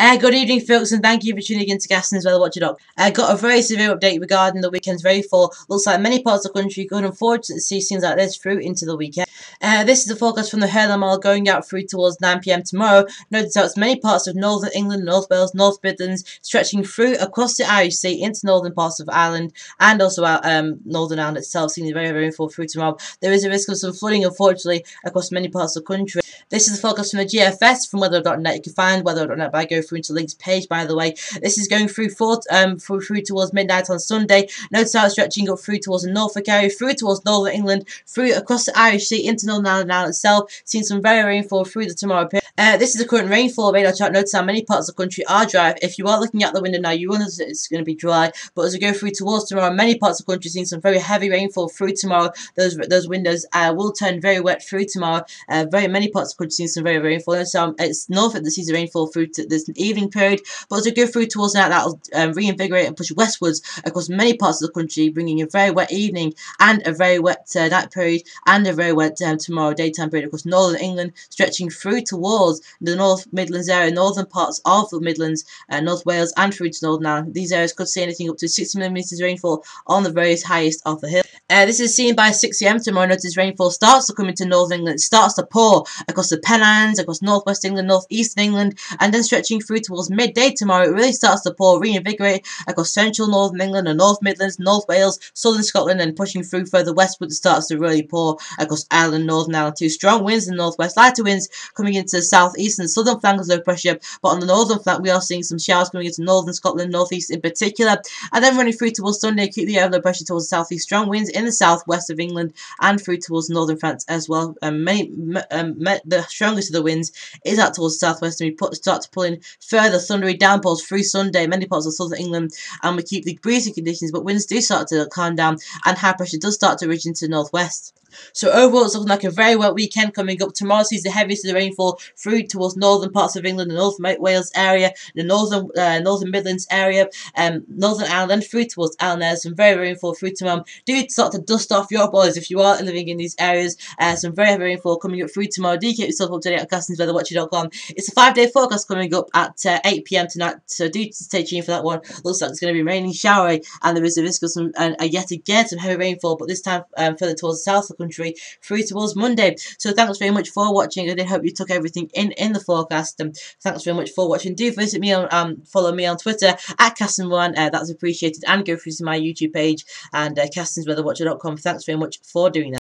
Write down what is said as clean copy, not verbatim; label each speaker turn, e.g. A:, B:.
A: Good evening, folks, and thank you for tuning in to Gaston's Weather Watcher Doc. I got a very severe update regarding the weekend's rainfall. Looks like many parts of the country could unfortunately see scenes like this through into the weekend. This is the forecast from the Hurling Model going out through towards 9 PM tomorrow. Notice out many parts of northern England, North Wales, North Midlands, stretching through across the Irish Sea into northern parts of Ireland and also out Northern Ireland itself, seeing the very rainfall through tomorrow. There is a risk of some flooding, unfortunately, across many parts of the country. This is the forecast from the GFS from weather.net. You can find weather.net by going through into the links page, by the way. This is going through through towards midnight on Sunday. Notice how it's stretching up through towards the Norfolk area, through towards northern England, through across the Irish Sea into Northern Ireland itself, seeing some very rainfall through the tomorrow period. This is the current rainfall radar chart. Notice how many parts of the country are dry. If you are looking out the window now, you will notice that it's going to be dry. But as we go through towards tomorrow, many parts of the country seeing some very heavy rainfall through tomorrow. Those windows will turn very wet through tomorrow. Very many parts of the country seeing some very rainfall. So it's Norfolk that sees the rainfall through to this evening period. But as we go through towards night, that'll reinvigorate and push westwards across many parts of the country, bringing a very wet evening and a very wet night period and a very wet tomorrow daytime period across northern England, stretching through towards the North Midlands area, northern parts of the Midlands, North Wales, and through to Northern Ireland. These areas could see anything up to 60mm rainfall on the very highest of the hill. This is seen by 6 AM tomorrow. Notice rainfall starts to come into northern England. It starts to pour across the Pennines, across northwest England, northeastern England, and then stretching through towards midday tomorrow. It really starts to pour, reinvigorate across central northern England and North Midlands, North Wales, southern Scotland, and pushing through further westward. It starts to really pour across Ireland, Northern Ireland too. Strong winds in the northwest, lighter winds coming into the southeast and southern flank of low pressure, but on the northern flank we are seeing some showers coming into northern Scotland, northeast in particular, and then running through towards Sunday, keep the air of low pressure towards the southeast. Strong winds in the southwest of England and through towards northern France as well. The strongest of the winds is out towards the southwest, and we start to pull in further thundery downpours through Sunday, many parts of southern England, and we keep the breezy conditions, but winds do start to calm down and high pressure does start to ridge into the northwest. So overall, it's looking like a very wet weekend coming up. Tomorrow sees the heaviest of the rainfall through towards northern parts of England, the North Wales area, the northern Midlands area, Northern Ireland, through towards Ireland. There's some very rainfall through tomorrow. Do start to dust off your boys if you are living in these areas. Some very heavy rainfall coming up through tomorrow. Do keep yourself up to date on Gaston'sWeatherWatcher.com. It's a 5-day forecast coming up at 8 PM tonight, so do stay tuned for that one. Looks like it's going to be raining, showery, and there is a risk of some yet again some heavy rainfall, but this time further towards the south of the country through towards Monday. So thanks very much for watching. I did hope you took everything in the forecast. Thanks very much for watching. Do visit me on follow me on Twitter at Caston1. That's appreciated, and go through to my YouTube page and CastonsWeatherWatcher.com. Thanks very much for doing that.